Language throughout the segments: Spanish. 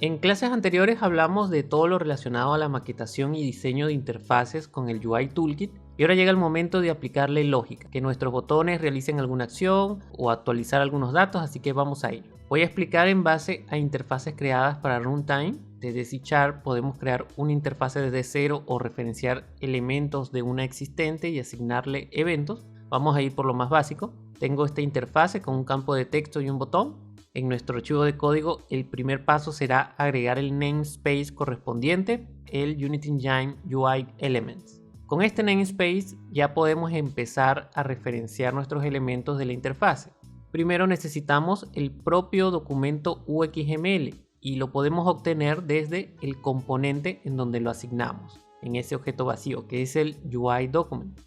En clases anteriores hablamos de todo lo relacionado a la maquetación y diseño de interfaces con el UI Toolkit y ahora llega el momento de aplicarle lógica, que nuestros botones realicen alguna acción o actualizar algunos datos, así que vamos a ello. Voy a explicar en base a interfaces creadas para Runtime. Desde C# podemos crear una interfase desde cero o referenciar elementos de una existente y asignarle eventos. Vamos a ir por lo más básico. Tengo esta interfase con un campo de texto y un botón. En nuestro archivo de código, el primer paso será agregar el namespace correspondiente, el Unity Engine UI Elements. Con este namespace ya podemos empezar a referenciar nuestros elementos de la interfase. Primero necesitamos el propio documento UXML y lo podemos obtener desde el componente en donde lo asignamos, en ese objeto vacío que es el UI Document.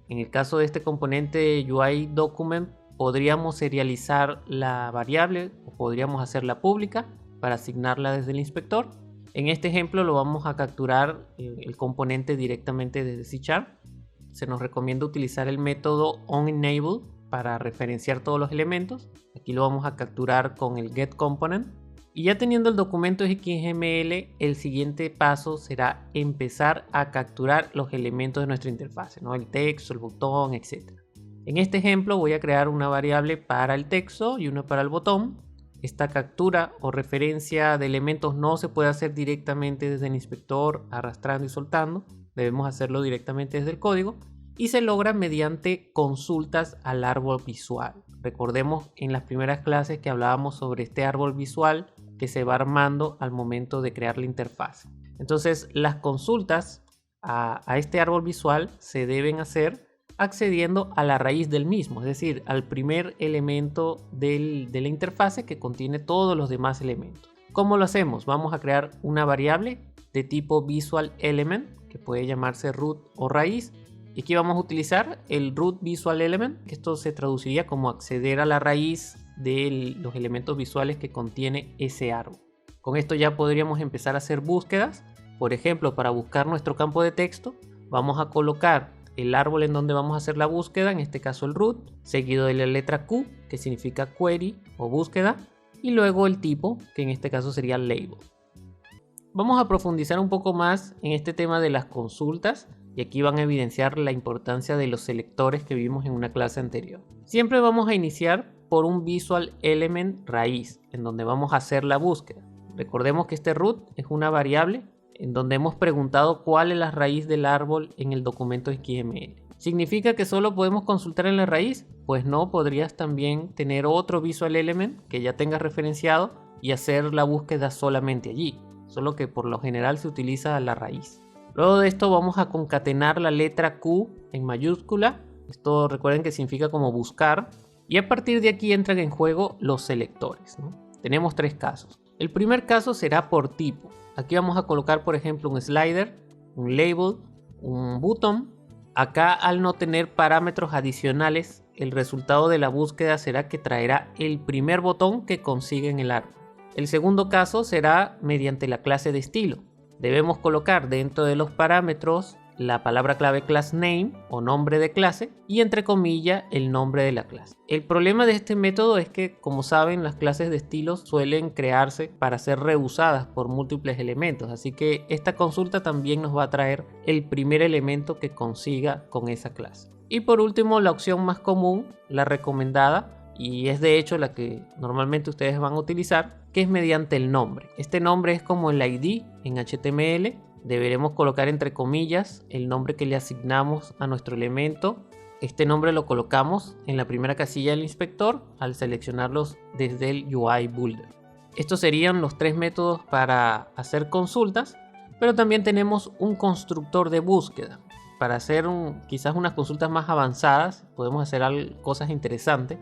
En el caso de este componente UI Document, podríamos serializar la variable o podríamos hacerla pública para asignarla desde el inspector. En este ejemplo lo vamos a capturar el componente directamente desde C#. Se nos recomienda utilizar el método onEnable para referenciar todos los elementos. Aquí lo vamos a capturar con el getComponent. Y ya teniendo el documento XML, el siguiente paso será empezar a capturar los elementos de nuestra interfase, ¿no? El texto, el botón, etc. En este ejemplo voy a crear una variable para el texto y una para el botón. Esta captura o referencia de elementos no se puede hacer directamente desde el inspector arrastrando y soltando. Debemos hacerlo directamente desde el código y se logra mediante consultas al árbol visual. Recordemos en las primeras clases que hablábamos sobre este árbol visual que se va armando al momento de crear la interfaz. Entonces las consultas a este árbol visual se deben hacer accediendo a la raíz del mismo, es decir, al primer elemento de la interfase que contiene todos los demás elementos. ¿Cómo lo hacemos? Vamos a crear una variable de tipo visual element que puede llamarse root o raíz. Y aquí vamos a utilizar el root visual element, que esto se traduciría como acceder a la raíz de los elementos visuales que contiene ese árbol. Con esto ya podríamos empezar a hacer búsquedas. Por ejemplo, para buscar nuestro campo de texto, vamos a colocar el árbol en donde vamos a hacer la búsqueda, en este caso el root, seguido de la letra Q, que significa query o búsqueda, y luego el tipo, que en este caso sería label. Vamos a profundizar un poco más en este tema de las consultas, y aquí van a evidenciar la importancia de los selectores que vimos en una clase anterior. Siempre vamos a iniciar por un visual element raíz, en donde vamos a hacer la búsqueda. Recordemos que este root es una variable en donde hemos preguntado cuál es la raíz del árbol en el documento XML. ¿Significa que solo podemos consultar en la raíz? Pues no, podrías también tener otro visual element que ya tengas referenciado y hacer la búsqueda solamente allí, solo que por lo general se utiliza la raíz. Luego de esto vamos a concatenar la letra Q en mayúscula. Esto recuerden que significa como buscar. Y a partir de aquí entran en juego los selectores, ¿no? Tenemos tres casos. El primer caso será por tipo. Aquí vamos a colocar, por ejemplo, un slider, un label, un button. Acá, al no tener parámetros adicionales, el resultado de la búsqueda será que traerá el primer botón que consigue en el árbol. El segundo caso será mediante la clase de estilo. Debemos colocar dentro de los parámetros la palabra clave class name o nombre de clase y entre comillas el nombre de la clase. El problema de este método es que, como saben, las clases de estilos suelen crearse para ser reusadas por múltiples elementos, así que esta consulta también nos va a traer el primer elemento que consiga con esa clase. Y por último, la opción más común, la recomendada, y es de hecho la que normalmente ustedes van a utilizar, que es mediante el nombre. Este nombre es como el ID en HTML. Deberemos colocar entre comillas el nombre que le asignamos a nuestro elemento. Este nombre lo colocamos en la primera casilla del inspector al seleccionarlos desde el UI Builder. Estos serían los tres métodos para hacer consultas, pero también tenemos un constructor de búsqueda. Para hacer quizás unas consultas más avanzadas, podemos hacer cosas interesantes.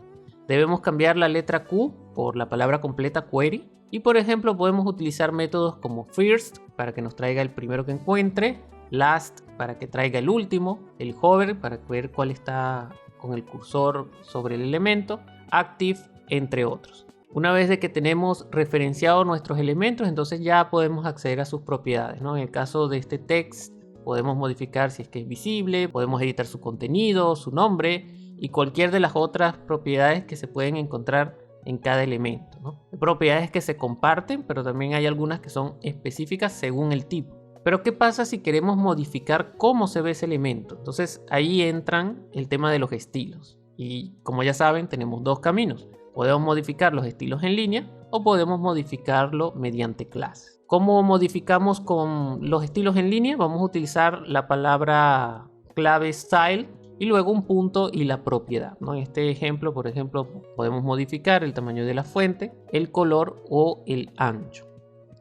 Debemos cambiar la letra Q por la palabra completa query. Y por ejemplo podemos utilizar métodos como first para que nos traiga el primero que encuentre, last para que traiga el último, el hover para ver cuál está con el cursor sobre el elemento, active, entre otros. Una vez de que tenemos referenciados nuestros elementos, entonces ya podemos acceder a sus propiedades, ¿no? En el caso de este text podemos modificar si es que es visible, podemos editar su contenido, su nombre y cualquier de las otras propiedades que se pueden encontrar en cada elemento, ¿no? Hay propiedades que se comparten, pero también hay algunas que son específicas según el tipo. Pero ¿qué pasa si queremos modificar cómo se ve ese elemento? Entonces ahí entran el tema de los estilos. Y como ya saben, tenemos dos caminos. Podemos modificar los estilos en línea o podemos modificarlo mediante clases. ¿Cómo modificamos con los estilos en línea? Vamos a utilizar la palabra clave style y luego un punto y la propiedad, ¿no? En este ejemplo, por ejemplo, podemos modificar el tamaño de la fuente, el color o el ancho.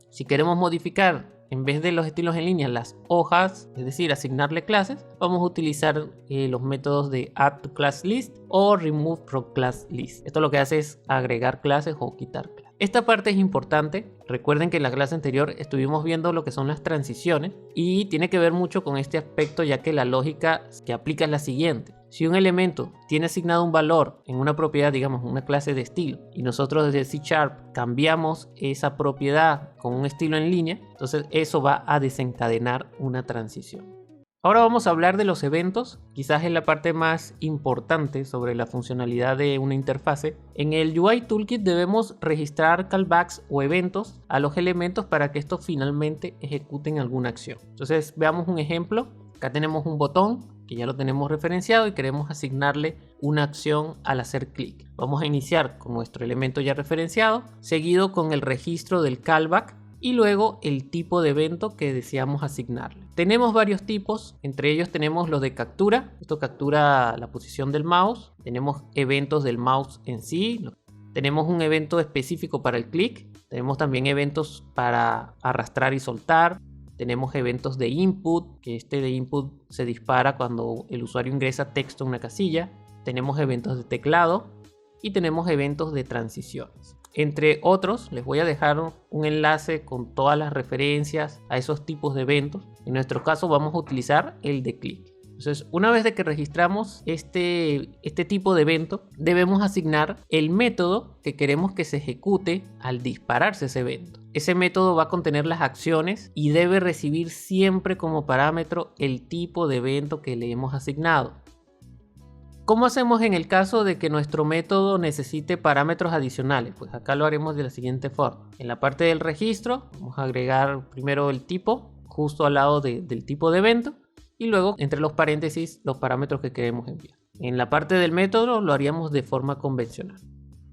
Si queremos modificar en vez de los estilos en línea las hojas, es decir, asignarle clases, vamos a utilizar los métodos de add to class list o remove from class list. Esto lo que hace es agregar clases o quitar clases. Esta parte es importante. Recuerden que en la clase anterior estuvimos viendo lo que son las transiciones y tiene que ver mucho con este aspecto, ya que la lógica que aplica es la siguiente. Si un elemento tiene asignado un valor en una propiedad, digamos una clase de estilo, y nosotros desde C# cambiamos esa propiedad con un estilo en línea, entonces eso va a desencadenar una transición. Ahora vamos a hablar de los eventos, quizás es la parte más importante sobre la funcionalidad de una interfase. En el UI Toolkit debemos registrar callbacks o eventos a los elementos para que estos finalmente ejecuten alguna acción. Entonces veamos un ejemplo. Acá tenemos un botón que ya lo tenemos referenciado y queremos asignarle una acción al hacer clic. Vamos a iniciar con nuestro elemento ya referenciado, seguido con el registro del callback y luego el tipo de evento que deseamos asignarle. Tenemos varios tipos, entre ellos tenemos los de captura. Esto captura la posición del mouse. Tenemos eventos del mouse en sí. Tenemos un evento específico para el clic. Tenemos también eventos para arrastrar y soltar. Tenemos eventos de input, que este de input se dispara cuando el usuario ingresa texto en una casilla. Tenemos eventos de teclado y tenemos eventos de transiciones. Entre otros, les voy a dejar un enlace con todas las referencias a esos tipos de eventos. En nuestro caso vamos a utilizar el de clic. Entonces, una vez de que registramos este tipo de evento, debemos asignar el método que queremos que se ejecute al dispararse ese evento. Ese método va a contener las acciones y debe recibir siempre como parámetro el tipo de evento que le hemos asignado. ¿Cómo hacemos en el caso de que nuestro método necesite parámetros adicionales? Pues acá lo haremos de la siguiente forma. En la parte del registro vamos a agregar primero el tipo justo al lado del tipo de evento y luego entre los paréntesis los parámetros que queremos enviar. En la parte del método lo haríamos de forma convencional.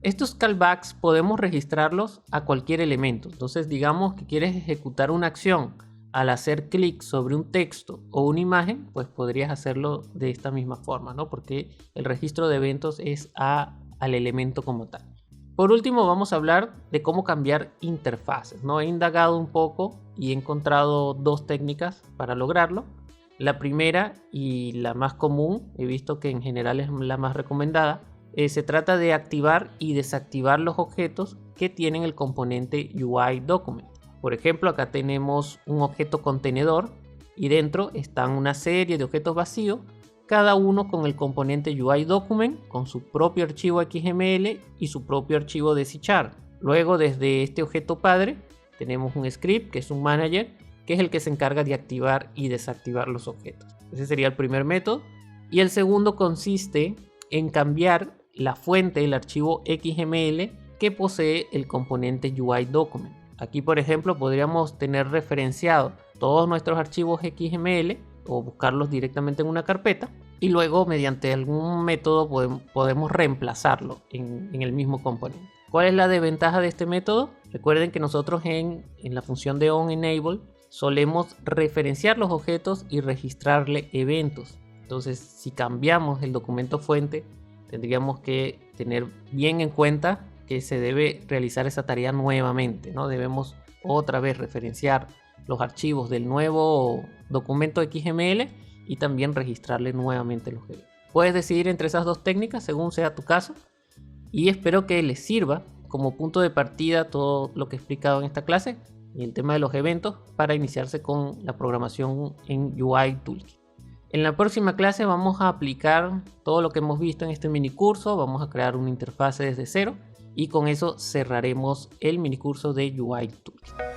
Estos callbacks podemos registrarlos a cualquier elemento. Entonces digamos que quieres ejecutar una acción al hacer clic sobre un texto o una imagen, pues podrías hacerlo de esta misma forma, ¿no? Porque el registro de eventos es al elemento como tal. Por último, vamos a hablar de cómo cambiar interfaces, ¿no? He indagado un poco y he encontrado dos técnicas para lograrlo. La primera y la más común, he visto que en general es la más recomendada, se trata de activar y desactivar los objetos que tienen el componente UI Document. Por ejemplo, acá tenemos un objeto contenedor y dentro están una serie de objetos vacíos, cada uno con el componente UI Document, con su propio archivo XML y su propio archivo de C#. Luego, desde este objeto padre, tenemos un script que es un manager, que es el que se encarga de activar y desactivar los objetos. Ese sería el primer método. Y el segundo consiste en cambiar la fuente del archivo XML que posee el componente UI Document. Aquí, por ejemplo, podríamos tener referenciado todos nuestros archivos XML o buscarlos directamente en una carpeta y luego mediante algún método podemos reemplazarlo en el mismo componente. ¿Cuál es la desventaja de este método? Recuerden que nosotros en la función de onEnable solemos referenciar los objetos y registrarle eventos. Entonces, si cambiamos el documento fuente, tendríamos que tener bien en cuenta que se debe realizar esa tarea nuevamente, ¿no? Debemos otra vez referenciar los archivos del nuevo documento XML y también registrarle nuevamente los eventos. Puedes decidir entre esas dos técnicas según sea tu caso y espero que les sirva como punto de partida todo lo que he explicado en esta clase y el tema de los eventos para iniciarse con la programación en UI Toolkit. En la próxima clase vamos a aplicar todo lo que hemos visto en este mini curso, vamos a crear una interfase desde cero y con eso cerraremos el mini curso de UI Toolkit.